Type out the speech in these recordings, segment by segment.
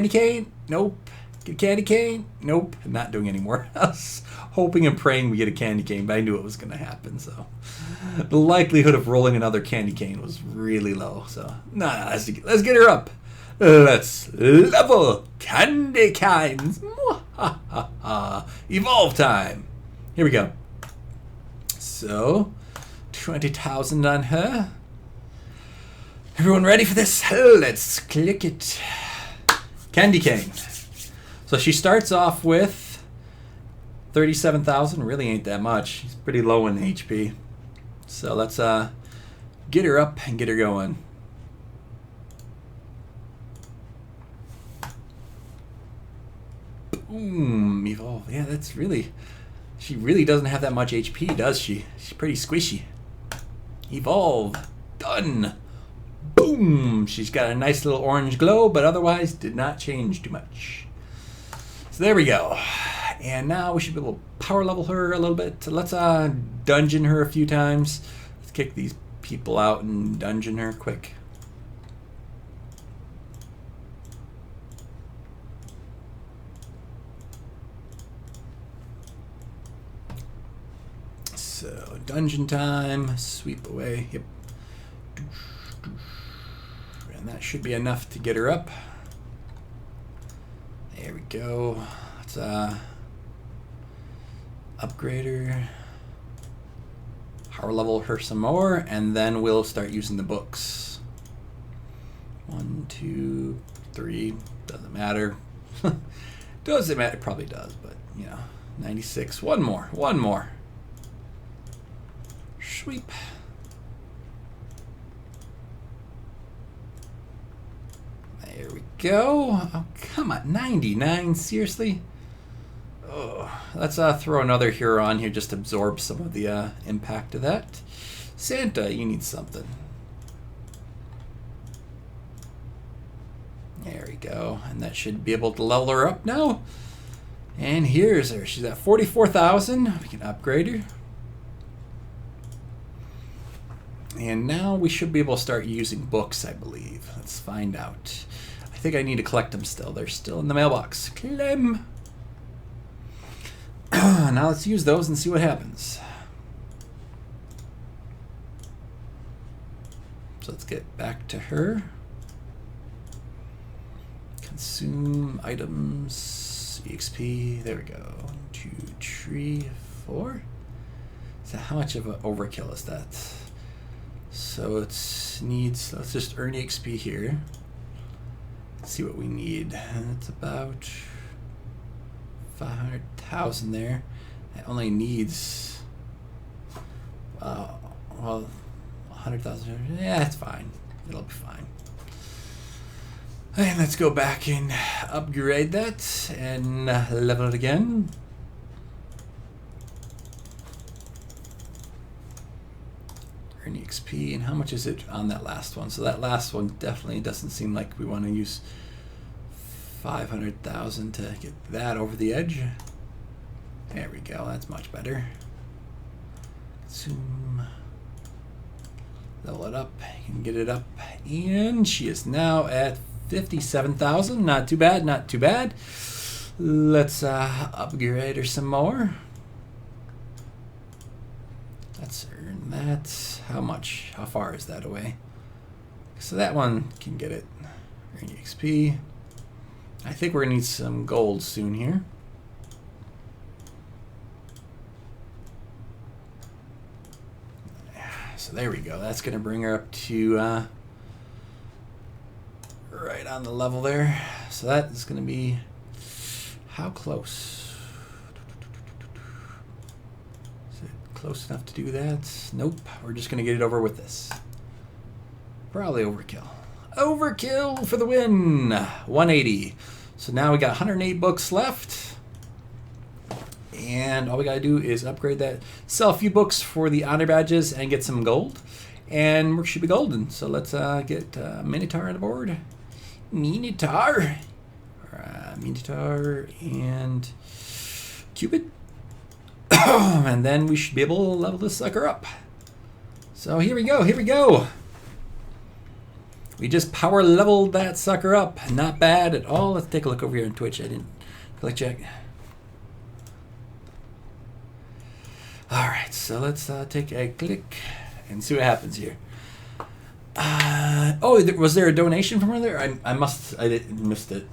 cane? Nope. Get a candy cane? Nope. I'm not doing any more. I was hoping and praying we get a candy cane, but I knew it was going to happen. So the likelihood of rolling another candy cane was really low. So let's get her up. Let's level candy canes. Evolve time. Here we go. So 20,000 on her. Everyone ready for this? Let's click it. Candy cane. So she starts off with 37,000. Really ain't that much. She's pretty low in HP. So let's get her up and get her going. Boom. Evolve. Yeah, that's really... She really doesn't have that much HP, does she? She's pretty squishy. Evolve. Done. Boom. She's got a nice little orange glow, but otherwise did not change too much. So there we go. And now we should be able to power level her a little bit. So let's dungeon her a few times. Let's kick these people out and dungeon her quick. So dungeon time, sweep away. Yep. And that should be enough to get her up. There we go. Let's upgrade her. Power level her some more, and then we'll start using the books. 1, 2, 3. Doesn't matter. Doesn't matter. It probably does, but you know, 96. One more. Sweep. There we go. Oh, come on. 99. Seriously? Oh, let's throw another hero on here just to absorb some of the impact of that. Santa, you need something. There we go. And that should be able to level her up now. And here's her. She's at 44,000. We can upgrade her. And now we should be able to start using books, I believe. Let's find out. I think I need to collect them still. They're still in the mailbox. Clem. Now let's use those and see what happens. So let's get back to her. Consume items, EXP. There we go. 1, 2, 3, 4. So how much of an overkill is that? So it needs, let's just earn EXP here. Let's see what we need. It's about 500,000 there. It only needs, well, 100,000. Yeah, it's fine. It'll be fine. And let's go back and upgrade that and level it again. Earn EXP, and how much is it on that last one? So that last one definitely doesn't seem like we want to use 500,000 to get that over the edge. There we go, that's much better. Consume, level it up, you can get it up, and she is now at 57,000. Not too bad, not too bad. Let's upgrade her some more. Let's earn that. How much? How far is that away? So that one can get it. Earn EXP. I think we're gonna need some gold soon here. So there we go. That's gonna bring her up to right on the level there. So that is gonna be how close? Is it close enough to do that? Nope. We're just gonna get it over with this. Probably overkill. Overkill for the win. 180. So now we got 108 books left. And all we gotta do is upgrade that, sell a few books for the honor badges and get some gold. And we should be golden. So let's get Minotaur on board. Minotaur. Minotaur and Cupid. And then we should be able to level this sucker up. So here we go, here we go. We just power leveled that sucker up. Not bad at all. Let's take a look over here on Twitch. I didn't click check. All right, so let's take a click and see what happens here. Oh, was there a donation from earlier? I missed it.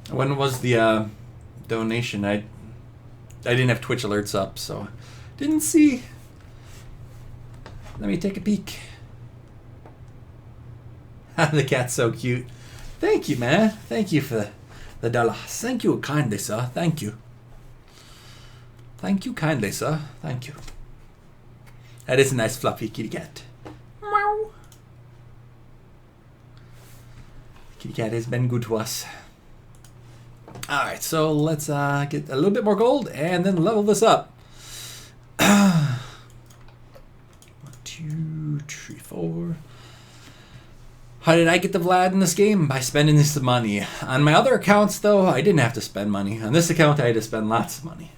When was the donation? I didn't have Twitch alerts up, so didn't see. Let me take a peek. The cat's so cute. Thank you, man. Thank you for the dollar. Thank you kindly, sir. Thank you. Thank you kindly, sir. Thank you. That is a nice fluffy kitty cat. Meow. Kitty cat has been good to us. Alright, so let's get a little bit more gold and then level this up. 1, 2, 3, 4. How did I get the Vlad in this game? By spending this money. On my other accounts, though, I didn't have to spend money. On this account, I had to spend lots of money.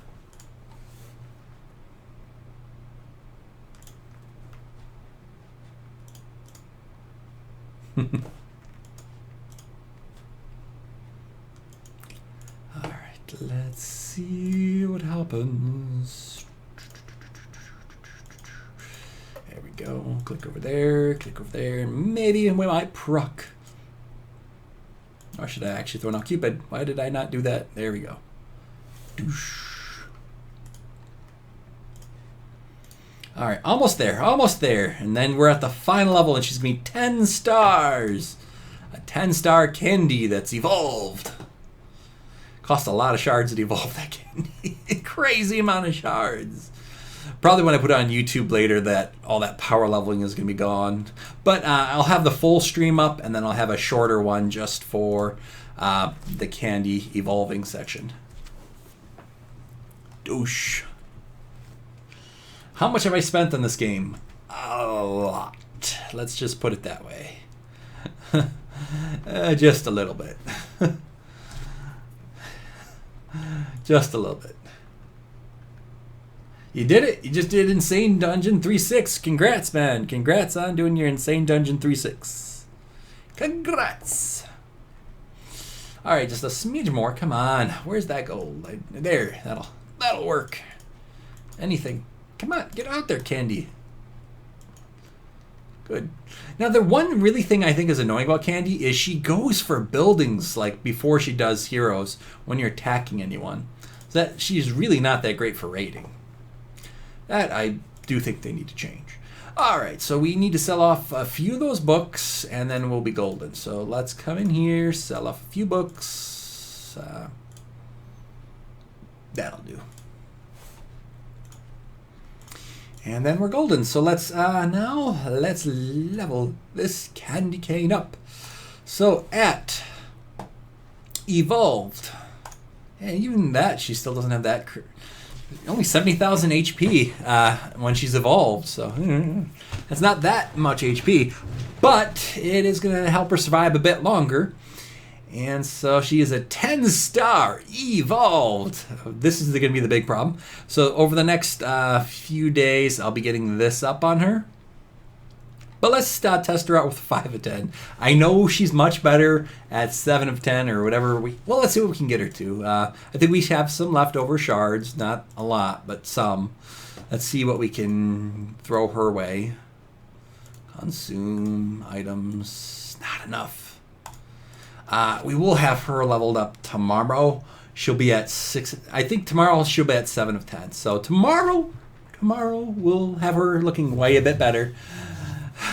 Alright, let's see what happens. There we go. Click over there, click over there. Maybe we might proc. Or should I actually throw out Cupid? Why did I not do that? There we go. Doosh. Alright, almost there, almost there. And then we're at the final level and she's going to be 10 stars. A 10-star candy that's evolved. Cost a lot of shards to evolve that candy. Crazy amount of shards. Probably when I put it on YouTube later that all that power leveling is going to be gone. But I'll have the full stream up and then I'll have a shorter one just for the candy evolving section. Doosh. How much have I spent on this game? A lot. Let's just put it that way. Just a little bit. Just a little bit. You did it. You just did Insane Dungeon 3.6. Congrats, man. Congrats on doing your Insane Dungeon 3.6. Congrats. All right, just a smidge more. Come on. Where's that gold? There. That'll work. Anything. Come on. Get out there, Candy. Good. Now, the one really thing I think is annoying about Candy is she goes for buildings like before she does heroes when you're attacking anyone. That she's really not that great for raiding. That I do think they need to change. All right, so we need to sell off a few of those books, and then we'll be golden. So let's come in here, sell off a few books. That'll do. And then we're golden. So let's level this candy cane up. So at evolved, and even that she still doesn't have that. Only 70,000 HP when she's evolved, so that's not that much HP, but it is going to help her survive a bit longer. And so she is a 10-star evolved. This is going to be the big problem. So over the next few days, I'll be getting this up on her. But let's test her out with 5 of 10. I know she's much better at 7 of 10 or whatever. Well, let's see what we can get her to. I think we have some leftover shards. Not a lot, but some. Let's see what we can throw her way. Consume items. Not enough. We will have her leveled up tomorrow. She'll be at 6. I think tomorrow she'll be at 7 of 10. So tomorrow we'll have her looking way a bit better.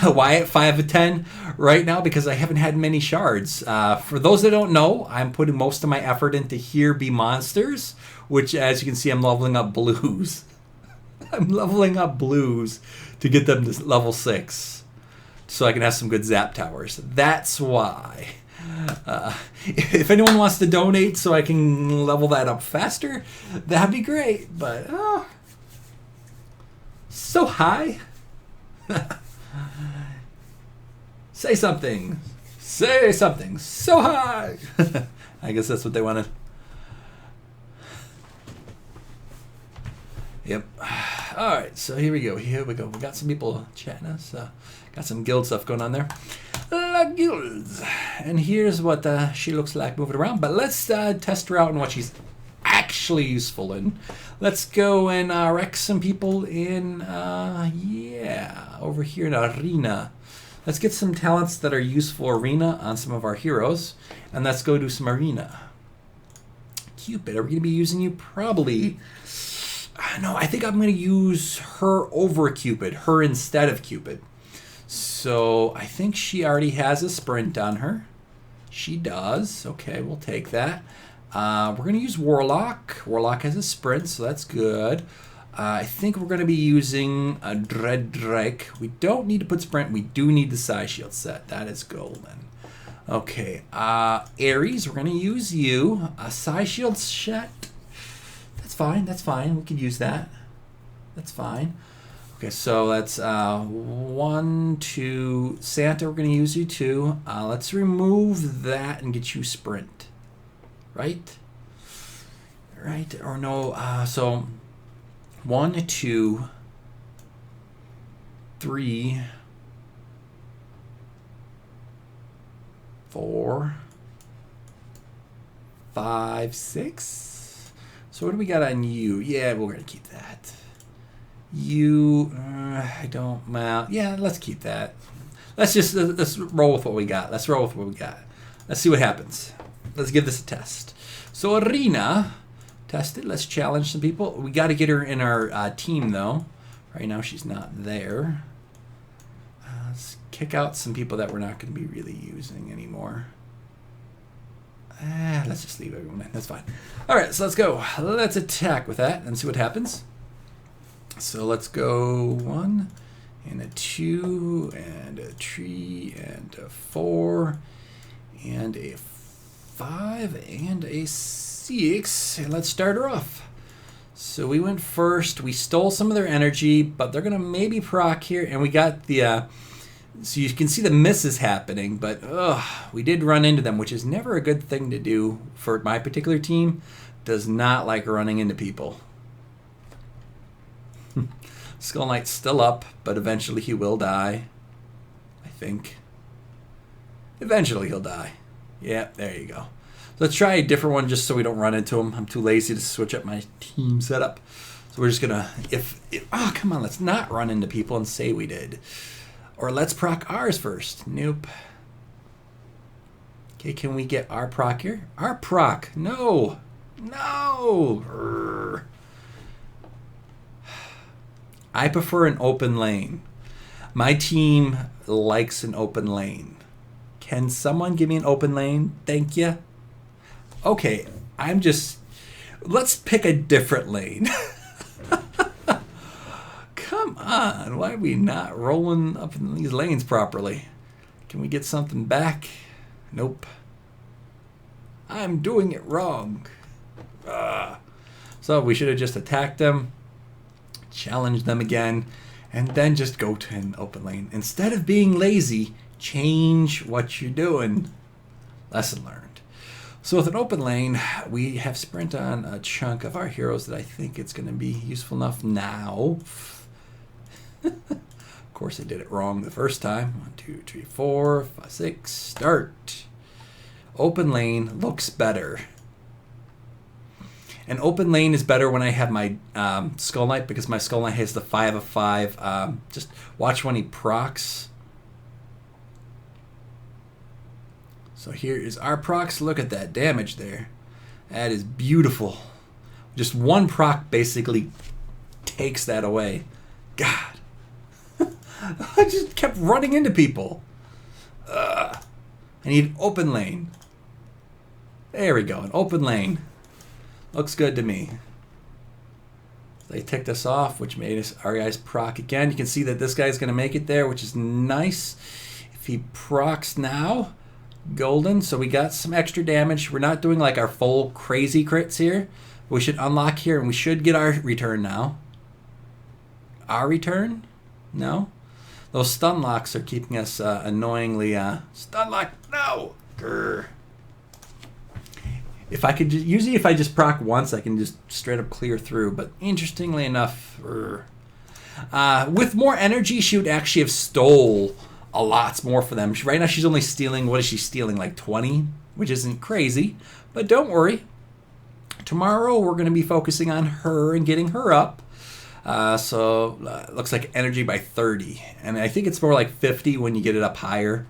Why at 5 of 10 right now? Because I haven't had many shards. For those that don't know, I'm putting most of my effort into Here Be Monsters, which, as you can see, I'm leveling up blues. I'm leveling up blues to get them to level 6 so I can have some good zap towers. That's why. If anyone wants to donate so I can level that up faster, that'd be great. But, so high. Say something. Say something. So high. I guess that's what they wanted. Yep. All right, so here we go. Here we go. We got some people chatting us. Got some guild stuff going on there. La guilds. And here's what she looks like moving around. But let's test her out and what she's actually useful in. Let's go and wreck some people in, yeah, over here in Arena. Let's get some talents that are useful Arena on some of our heroes. And let's go do some Arena. Cupid, are we going to be using you? Probably. No, I think I'm going to use her over Cupid. Her instead of Cupid. So I think she already has a sprint on her. She does. Okay, we'll take that. We're going to use Warlock. Warlock has a sprint, so that's good. I think we're going to be using a Dread Drake. We don't need to put sprint. We do need the side shield set. That is golden. Okay, Ares, we're going to use you. A side shield set. That's fine. That's fine. We could use that. That's fine. Okay, so that's 1, 2. Santa, we're going to use you too. Let's remove that and get you sprint. Right? Right? Or no, so 1, 2, 3, 4, 5, 6. So what do we got on you? Yeah, we're going to keep that. You, I don't, well, yeah, let's keep that. Let's roll with what we got. Let's roll with what we got. Let's see what happens. Let's give this a test. So Arena, test it. Let's challenge some people. We got to get her in our team, though. Right now she's not there. Let's kick out some people that we're not going to be really using anymore. Let's just leave everyone in. That's fine. All right, so let's go. Let's attack with that and see what happens. So let's go 1 and a 2 and a 3 and a 4 and a 5 and a 6. And let's start her off. So we went first. We stole some of their energy, but they're going to maybe proc here. And we got the... so you can see the misses happening, but we did run into them, which is never a good thing to do for my particular team. Does not like running into people. Skull Knight's still up, but eventually he will die. I think. Eventually he'll die. Yeah, there you go. So let's try a different one just so we don't run into him. I'm too lazy to switch up my team setup. So we're just going to... Oh, come on, let's not run into people and say we did. Or let's proc ours first. Nope. Okay, can we get our proc here? Our proc. No. No. Urgh. I prefer an open lane. My team likes an open lane. Can someone give me an open lane? Thank you. Okay, let's pick a different lane. Come on, why are we not rolling up in these lanes properly? Can we get something back? Nope. I'm doing it wrong. So we should have just attacked them. Challenge them again, and then just go to an open lane. Instead of being lazy, change what you're doing. Lesson learned. So with an open lane, we have sprint on a chunk of our heroes that I think it's going to be useful enough now. Of course, I did it wrong the first time. 1, 2, 3, 4, 5, 6. Start. Open lane looks better. An open lane is better when I have my Skull Knight, because my Skull Knight has the 5 of 5. Just watch when he procs. So here is our procs. Look at that damage there. That is beautiful. Just one proc basically takes that away. God. I just kept running into people. I need open lane. There we go, an open lane. Looks good to me. They ticked us off, which made our guys proc again. You can see that this guy's going to make it there, which is nice. If he procs now, golden. So we got some extra damage. We're not doing like our full crazy crits here. We should unlock here, and we should get our return now. Our return? No? Those stun locks are keeping us annoyingly... stun lock! No! Grr. If I could usually if I just proc once, I can just straight up clear through. But interestingly enough, With more energy, she would actually have stole a lot more for them. Right now, she's only stealing, what is she stealing, like 20? Which isn't crazy. But don't worry. Tomorrow, we're going to be focusing on her and getting her up. It looks like energy by 30. And I think it's more like 50 when you get it up higher.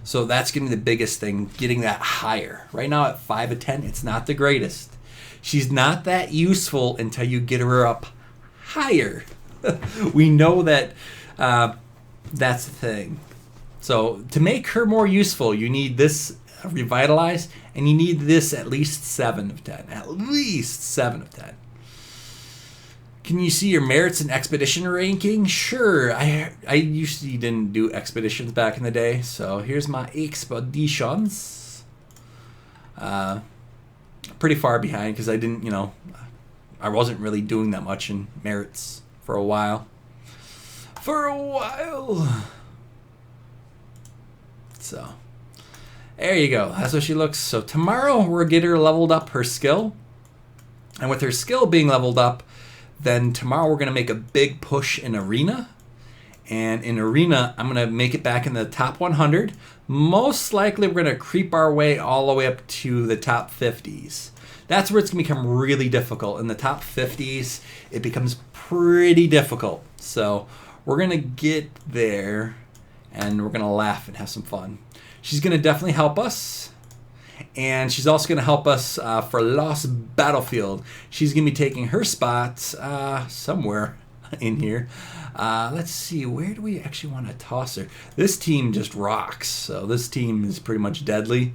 So that's going to be the biggest thing, getting that higher. Right now at 5 of 10, it's not the greatest. She's not that useful until you get her up higher. We know that that's the thing. So to make her more useful, you need this revitalized, and you need this at least 7 of 10. At least 7 of 10. Can you see your merits in expedition ranking? Sure. I usually didn't do expeditions back in the day, so here's my expeditions. Pretty far behind because I didn't, I wasn't really doing that much in merits for a while. So, there you go. That's what she looks. So tomorrow we'll get her leveled up her skill. And with her skill being leveled up, then tomorrow we're going to make a big push in Arena. And in Arena, I'm going to make it back in the top 100. Most likely we're going to creep our way all the way up to the top 50s. That's where it's going to become really difficult. In the top 50s, it becomes pretty difficult. So we're going to get there, and we're going to laugh and have some fun. She's going to definitely help us. And she's also going to help us for Lost Battlefield. She's going to be taking her spot somewhere in here. Let's see, where do we actually want to toss her? This team just rocks. So this team is pretty much deadly.